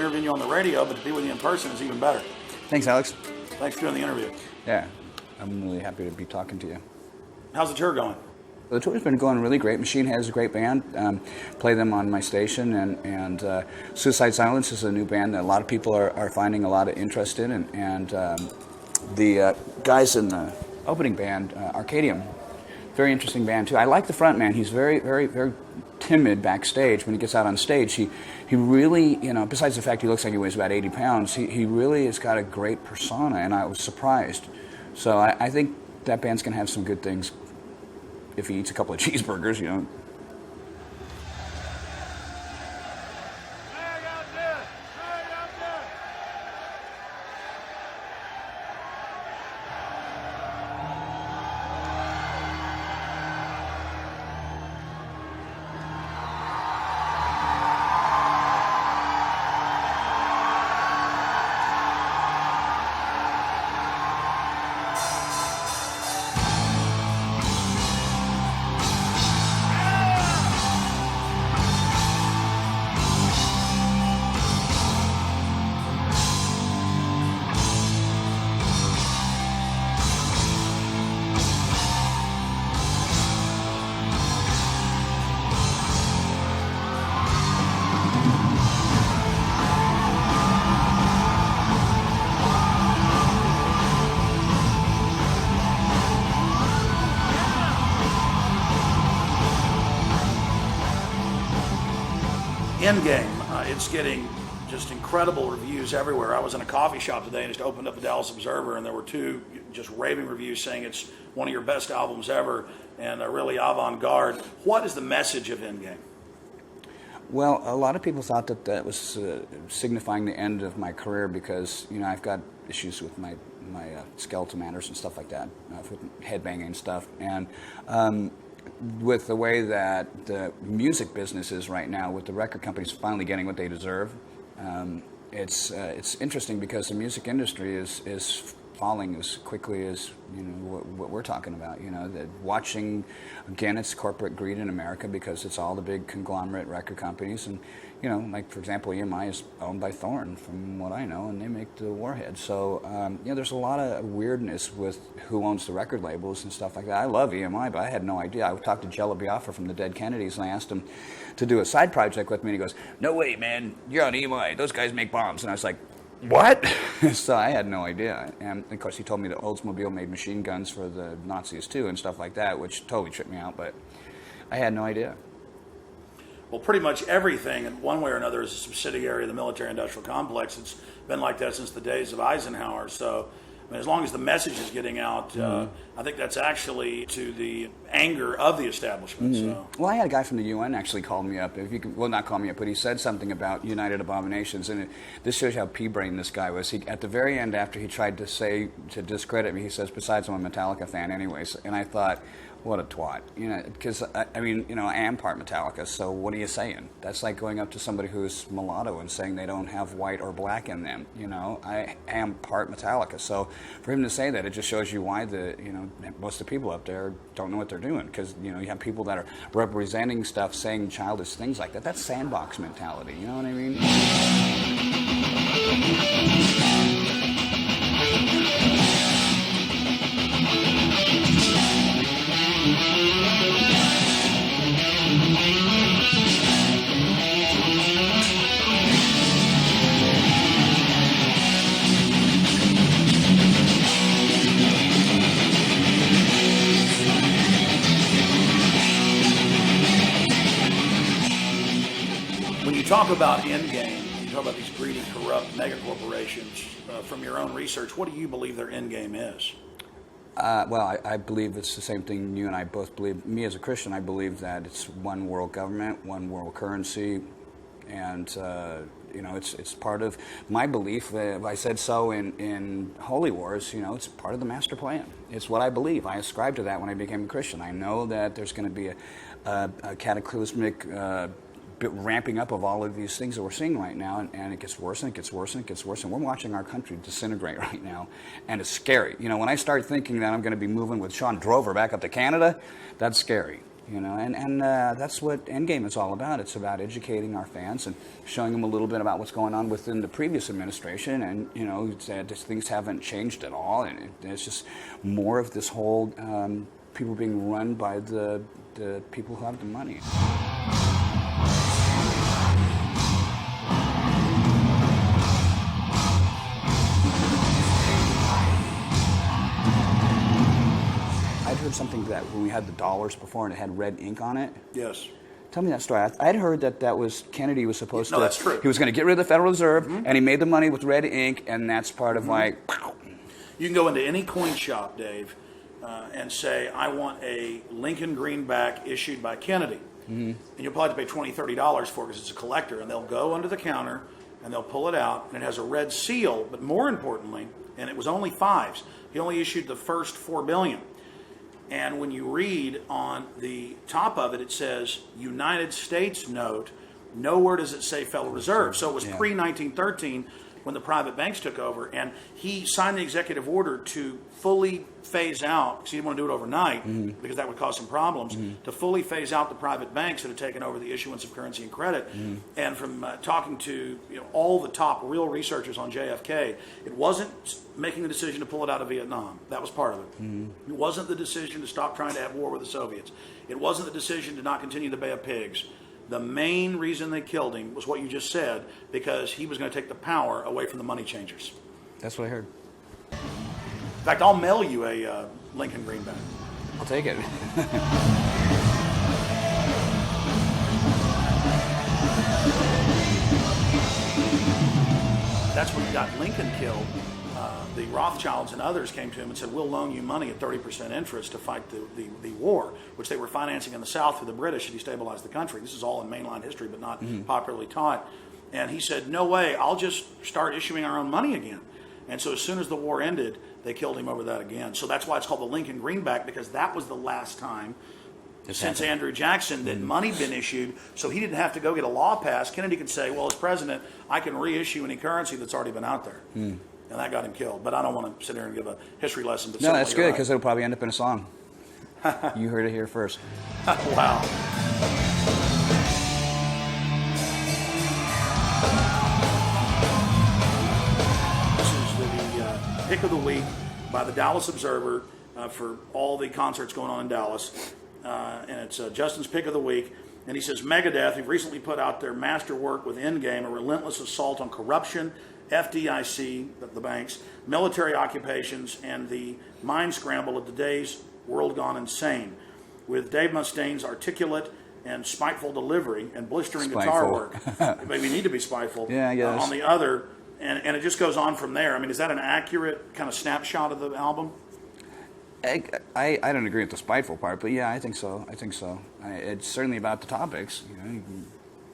interviewing you on the radio, but to be with you in person is even better. Thanks, Alex. Thanks for doing the interview. Yeah, I'm really happy to be talking to you. How's the tour going? The tour's been going really great. Machine Head is a great band. Play them on my station, and Suicide Silence is a new band that a lot of people are finding a lot of interest in, and the guys in the opening band, Arcadium, very interesting band too. I like the front man. He's very, very, very timid backstage. When he gets out on stage, he really, besides the fact he looks like he weighs about 80 pounds, he really has got a great persona, and I was surprised. So I think that band's going to have some good things if he eats a couple of cheeseburgers, Endgame, it's getting just incredible reviews everywhere. I was in a coffee shop today and just opened up the Dallas Observer, and there were two just raving reviews saying it's one of your best albums ever and really avant-garde. What is the message of Endgame? Well, a lot of people thought that was signifying the end of my career because, I've got issues with my skeletal matters and stuff like that, with headbanging and stuff. And with the way that the music business is right now, with the record companies finally getting what they deserve, it's interesting because the music industry is falling as quickly as what we're talking about. Watching again, it's corporate greed in America because it's all the big conglomerate record companies, and like for example, EMI is owned by Thorn, from what I know, and they make the Warhead. So there's a lot of weirdness with who owns the record labels and stuff like that. I love EMI, but I had no idea. I talked to Jello Biafra from the Dead Kennedys, and I asked him to do a side project with me, and he goes, "No way, man, you're on EMI. Those guys make bombs." And I was like, what? So I had no idea. And of course he told me that Oldsmobile made machine guns for the Nazis too and stuff like that, which totally tripped me out, but I had no idea. Well, pretty much everything in one way or another is a subsidiary of the military-industrial complex. It's been like that since the days of Eisenhower. So as long as the message is getting out, I think that's actually to the anger of the establishment. Mm-hmm. So. Well, I had a guy from the UN actually call me up. Not call me up, but he said something about United Abominations, and this shows you how pea-brained this guy was. At the very end, after he tried to discredit me, he says, "Besides, I'm a Metallica fan, anyways." And I thought, what a twat, because I am part Metallica, so what are you saying? That's like going up to somebody who's mulatto and saying they don't have white or black in them. I am part Metallica, so for him to say that, it just shows you why most of the people up there don't know what they're doing, because you have people that are representing stuff, saying childish things like that. That's sandbox mentality. You know what I mean? When you talk about Endgame, you talk about these greedy, corrupt mega corporations. From your own research, what do you believe their endgame is? Well, I believe it's the same thing you and I both believe. Me as a Christian, I believe that it's one world government, one world currency, and it's part of my belief. I said so in Holy Wars. It's part of the master plan. It's what I believe. I ascribe to that when I became a Christian. I know that there's going to be a cataclysmic ramping up of all of these things that we're seeing right now, and it gets worse and it gets worse and it gets worse, and we're watching our country disintegrate right now, and it's scary. When I start thinking that I'm going to be moving with Sean Drover back up to Canada, that's scary. You know, and that's what Endgame is all about. It's about educating our fans and showing them a little bit about what's going on within the previous administration, and you know, that things haven't changed at all, and it's just more of this whole people being run by the people who have the money. I'd heard something that when we had the dollars before and it had red ink on it. Yes. Tell me that story. I'd heard that was Kennedy was supposed to. No, that's true. He was going to get rid of the Federal Reserve, and he made the money with red ink, and that's part of like. You can go into any coin shop, Dave, and say, I want a Lincoln greenback issued by Kennedy. And you'll probably have to pay $20, $30 for it because it's a collector. And they'll go under the counter and they'll pull it out, and it has a red seal, but more importantly, and it was only fives. He only issued the first $4 billion. And when you read on the top of it, it says United States note. Nowhere does it say Federal Reserve. So it was pre-1913 when the private banks took over. And he signed the executive order to fully phase out, because he didn't want to do it overnight because that would cause some problems, to fully phase out the private banks that had taken over the issuance of currency and credit. And from talking to all the top real researchers on JFK, it wasn't making the decision to pull it out of Vietnam. That was part of it. It wasn't the decision to stop trying to have war with the Soviets. It wasn't the decision to not continue the Bay of Pigs. The main reason they killed him was what you just said, because he was going to take the power away from the money changers. That's what I heard. In fact, I'll mail you a Lincoln greenback. I'll take it. That's when he got Lincoln killed. The Rothschilds and others came to him and said, we'll loan you money at 30% interest to fight the war, which they were financing in the South for the British to destabilize the country. This is all in mainline history, but not popularly taught. And he said, no way, I'll just start issuing our own money again. And so as soon as the war ended, they killed him over that again. So that's why it's called the Lincoln greenback, because that was the last time since Andrew Jackson that money been issued, so he didn't have to go get a law passed. Kennedy could say, well, as president, I can reissue any currency that's already been out there. And that got him killed. But I don't want to sit here and give a history lesson. But no, that's good, because it'll probably end up in a song. You heard it here first. Wow. This is the pick of the week by the Dallas Observer for all the concerts going on in Dallas. And it's Justin's pick of the week. And he says, Megadeth have recently put out their masterwork with Endgame, a relentless assault on corruption, FDIC, the banks, military occupations, and the mind scramble of today's world gone insane. With Dave Mustaine's articulate and spiteful delivery and blistering guitar work. Maybe need to be spiteful. Yeah, I guess. On the other, and it just goes on from there. I mean, is that an accurate kind of snapshot of the album? I don't agree with the spiteful part, but yeah, I think so. It's certainly about the topics,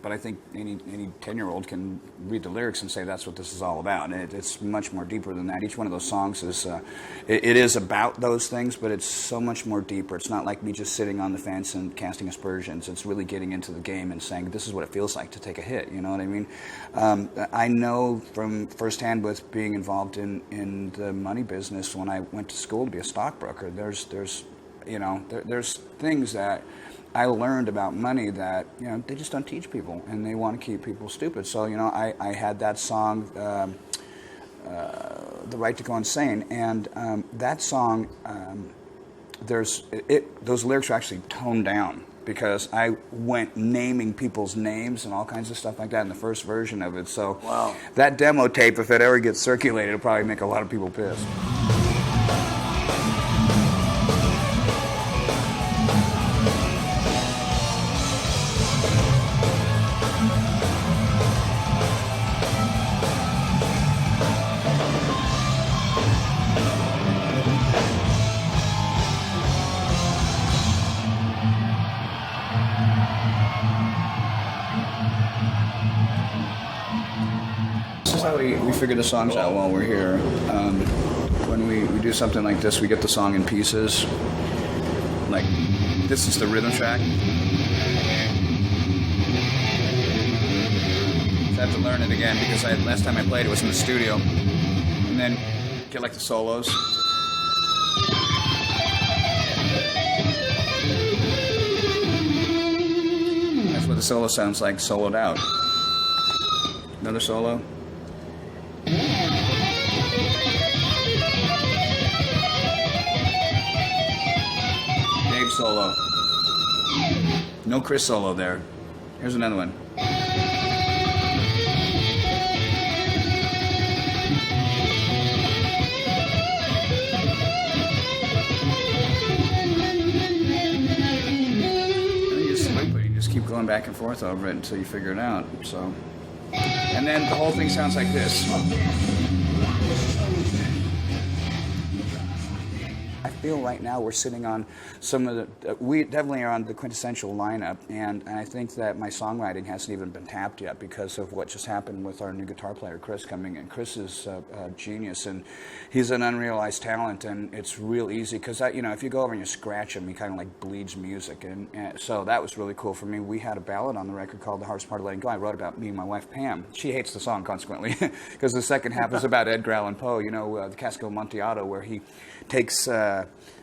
but I think any 10-year-old can read the lyrics and say that's what this is all about. It's much more deeper than that. Each one of those songs is it is about those things, but it's so much more deeper. It's not like me just sitting on the fence and casting aspersions. It's really getting into the game and saying this is what it feels like to take a hit. You know what I mean? I know from firsthand with being involved in the money business when I went to school to be a stockbroker. There's things that I learned about money that they just don't teach people, and they want to keep people stupid. So I had that song, "The Right to Go Insane," and that song, those lyrics are actually toned down because I went naming people's names and all kinds of stuff like that in the first version of it. So wow. That demo tape, if it ever gets circulated, it'll probably make a lot of people pissed. We figure the songs out while we're here. When we do something like this, we get the song in pieces. Like, this is the rhythm track. I have to learn it again because last time I played it was in the studio. And then get like the solos. the solo sounds like soloed out. Another solo. Dave solo. No Chris solo there. Here's another one. You just keep going back and forth over it until you figure it out. So, and then the whole thing sounds like this. I feel right now we're sitting on some of the, we definitely are on the quintessential lineup, and I think that my songwriting hasn't even been tapped yet because of what just happened with our new guitar player, Chris, coming in. Chris is a genius, and he's an unrealized talent, and it's real easy because, if you go over and you scratch him, he kind of like bleeds music, and so that was really cool for me. We had a ballad on the record called The Hardest Part of Letting Go. I wrote about me and my wife, Pam. She hates the song, consequently, because the second half is about Edgar Allan Poe, the Casco Amontillado, where he takes...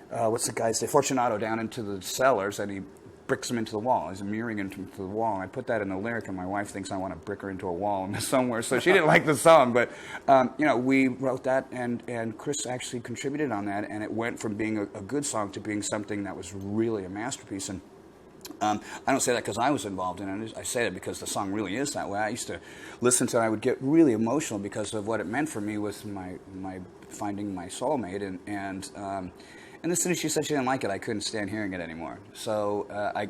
what's the guy's name? Fortunato down into the cellars, and he bricks him into the wall. He's mirroring into the wall. And I put that in the lyric, and my wife thinks I want to brick her into a wall somewhere. So she didn't like the song, but we wrote that, and Chris actually contributed on that, and it went from being a good song to being something that was really a masterpiece. And I don't say that because I was involved in it. I say that because the song really is that way. I used to listen to it. I would get really emotional because of what it meant for me with my finding my soulmate, and as soon as she said she didn't like it, I couldn't stand hearing it anymore. So I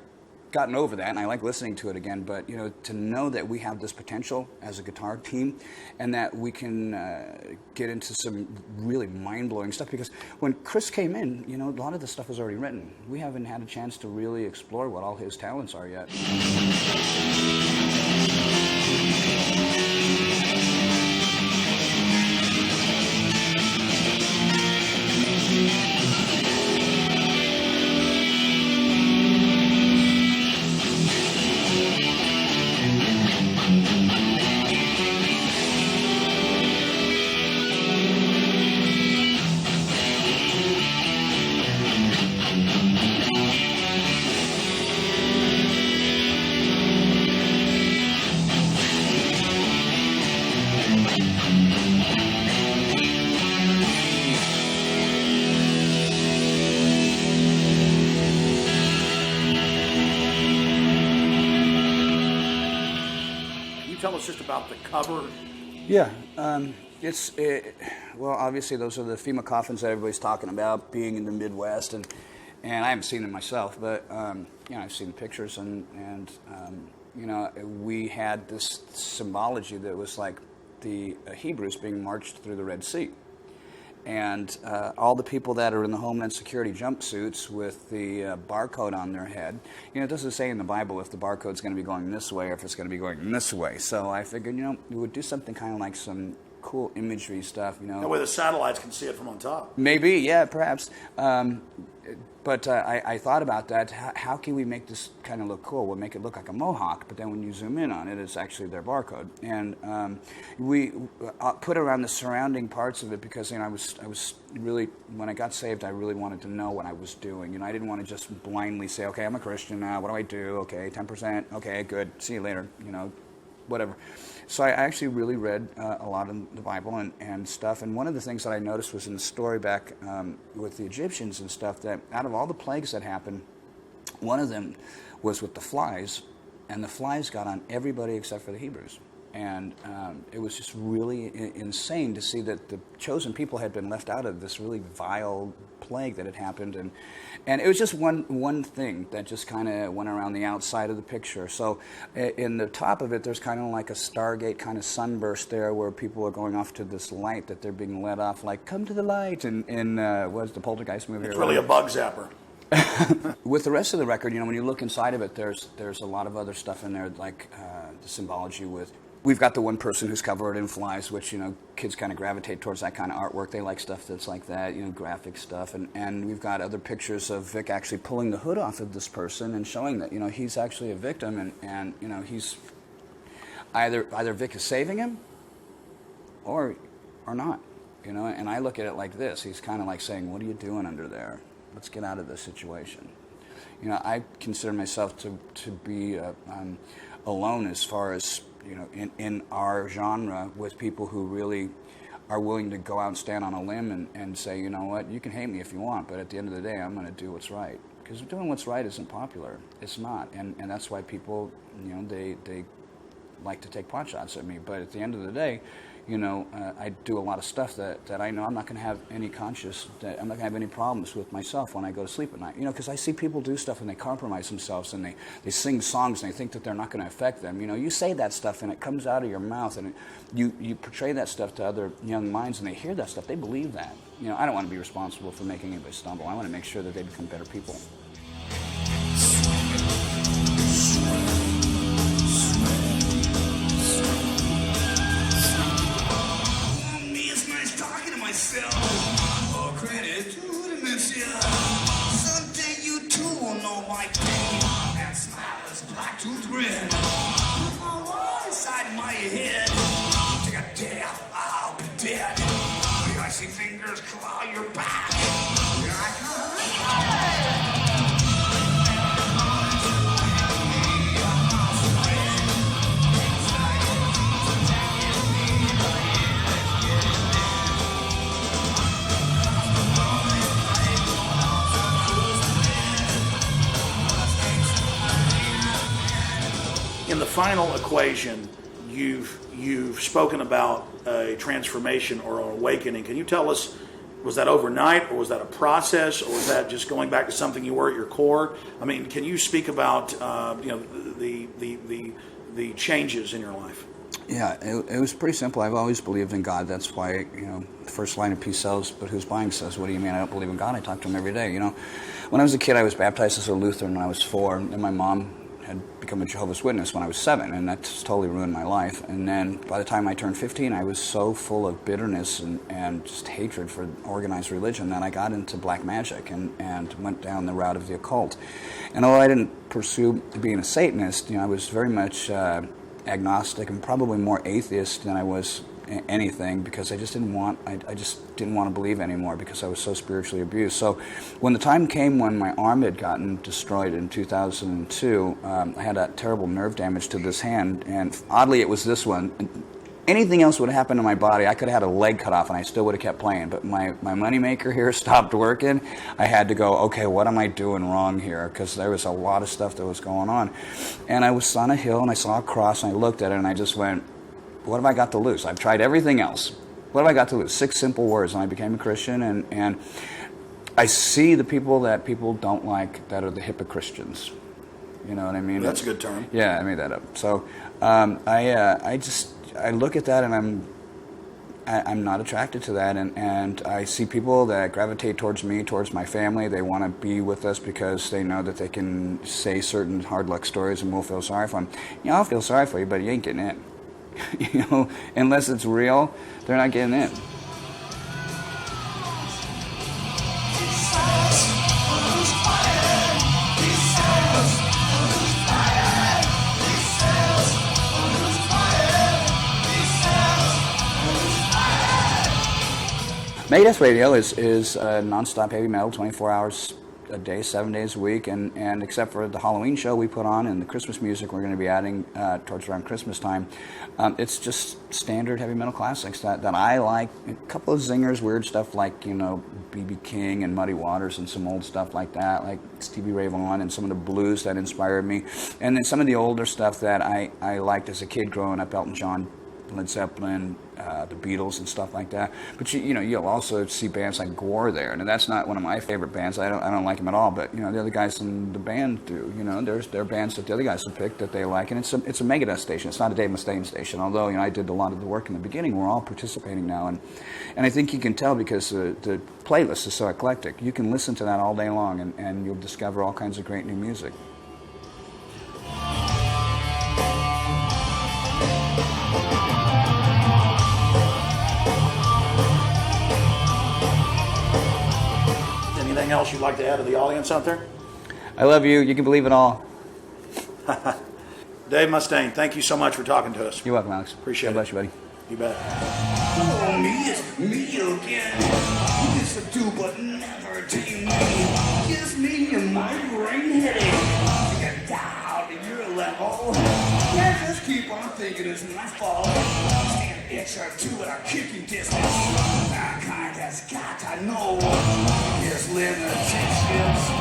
gotten over that, and I like listening to it again. But to know that we have this potential as a guitar team, and that we can get into some really mind-blowing stuff. Because when Chris came in, a lot of the stuff was already written. We haven't had a chance to really explore what all his talents are yet. Tell us just about the cover. Yeah, well, obviously those are the FEMA coffins that everybody's talking about, being in the Midwest, and I haven't seen them myself, but I've seen the pictures, and we had this symbology that was like the Hebrews being marched through the Red Sea. And all the people that are in the Homeland Security jumpsuits with the barcode on their head, it doesn't say in the Bible if the barcode's going to be going this way or if it's going to be going this way. So I figured, we would do something kind of like some cool imagery stuff, That way the satellites can see it from on top. Maybe, yeah, perhaps. But I thought about that. How can we make this kind of look cool? We'll make it look like a mohawk, but then when you zoom in on it, it's actually their barcode. And we put around the surrounding parts of it because I was really, when I got saved, I really wanted to know what I was doing. I didn't want to just blindly say, okay, I'm a Christian now. What do I do? Okay, 10%. Okay, good. See you later. Whatever. So I actually really read a lot of the Bible and stuff. And one of the things that I noticed was in the story back with the Egyptians and stuff, that out of all the plagues that happened, one of them was with the flies, and the flies got on everybody except for the Hebrews. And it was just really insane to see that the chosen people had been left out of this really vile plague that had happened. And it was just one thing that just kind of went around the outside of the picture. So in the top of it, there's kind of like a Stargate kind of sunburst there where people are going off to this light that they're being led off, like, come to the light. In what's the Poltergeist movie? It's really a bug zapper. With the rest of the record, when you look inside of it, there's a lot of other stuff in there, like the symbology with... We've got the one person who's covered in flies, which, kids kind of gravitate towards that kind of artwork. They like stuff that's like that, graphic stuff. And we've got other pictures of Vic actually pulling the hood off of this person and showing that, he's actually a victim. And he's either Vic is saving him or not, And I look at it like this. He's kind of like saying, what are you doing under there? Let's get out of this situation. You know, I consider myself to be alone as far as, you know, in our genre, with people who really are willing to go out and stand on a limb and say, you know what, you can hate me if you want, but at the end of the day, I'm going to do what's right. Because doing what's right isn't popular. It's not. And that's why people, you know, they like to take pot shots at me. But at the end of the day, you know, I do a lot of stuff that I know I'm not going to have any I'm not going to have any problems with myself when I go to sleep at night. You know, because I see people do stuff and they compromise themselves and they sing songs and they think that they're not going to affect them. You know, you say that stuff and it comes out of your mouth and you portray that stuff to other young minds and they hear that stuff. They believe that. You know, I don't want to be responsible for making anybody stumble. I want to make sure that they become better people. All credit to the Messiah. Someday you too will know my pain. That smile is black tooth grin. Inside my head. Take a death, I'll be dead. The icy fingers claw your back. Here I come. In the final equation, you've spoken about a transformation or an awakening. Can you tell us, was that overnight, or was that a process, or was that just going back to something you were at your core? I mean, can you speak about you know, the changes in your life? Yeah, it was pretty simple. I've always believed in God. That's why, you know, the first line of Peace sells, but who's buying says, what do you mean I don't believe in God? I talk to him every day, you know. When I was a kid, I was baptized as a Lutheran when I was 4, and my mom had become a Jehovah's Witness when I was 7, and that's totally ruined my life. And then by the time I turned 15, I was so full of bitterness and just hatred for organized religion that I got into black magic and went down the route of the occult. And although I didn't pursue being a Satanist, you know, I was very much agnostic and probably more atheist than I was anything, because I just didn't want to believe anymore because I was so spiritually abused. So when the time came when my arm had gotten destroyed in 2002, I had that terrible nerve damage to this hand, and oddly it was this one. Anything else would have happened to my body. I could have had a leg cut off and I still would have kept playing, but my moneymaker here stopped working. I had to go, okay, what am I doing wrong here? Because there was a lot of stuff that was going on. And I was on a hill and I saw a cross and I looked at it and I just went, what have I got to lose? I've tried everything else. What have I got to lose? 6 simple words, and I became a Christian, and I see the people that people don't like that are the hypochristians. You know what I mean? That's a good term. Yeah, I made that up. So I look at that and I'm not attracted to that, and I see people that gravitate towards me, towards my family. They want to be with us because they know that they can say certain hard luck stories and we'll feel sorry for them. You know, I'll feel sorry for you, but you ain't getting in. You know, unless it's real, they're not getting in. Megadeth Radio is nonstop heavy metal, 24 hours a day, 7 days a week, and except for the Halloween show we put on and the Christmas music we're going to be adding towards around Christmas time, it's just standard heavy metal classics that I like. A couple of zingers, weird stuff like, you know, B.B. King and Muddy Waters and some old stuff like that, like Stevie Ray Vaughan and some of the blues that inspired me, and then some of the older stuff that I liked as a kid growing up, Elton John, Led Zeppelin, the Beatles and stuff like that. But you know, you'll also see bands like Gore there, and that's not one of my favorite bands. I don't like them at all. But you know, the other guys in the band do. You know, there are bands that the other guys have picked that they like, and it's a Megadeth station. It's not a Dave Mustaine station. Although, you know, I did a lot of the work in the beginning. We're all participating now, and I think you can tell because the playlist is so eclectic. You can listen to that all day long, and you'll discover all kinds of great new music. Anything else you'd like to add to the audience out there? I love you. You can believe it all. Dave Mustaine, thank you so much for talking to us. You're welcome, Alex. Appreciate God bless it. you, buddy. You bet. Oh, me, it's me again. You subdue but never tame me. Give me my brain headache to get down to your level. Yeah, just keep on thinking it's my fault. Stand an inch or two at our kicking distance. Mankind has got to know his limitations.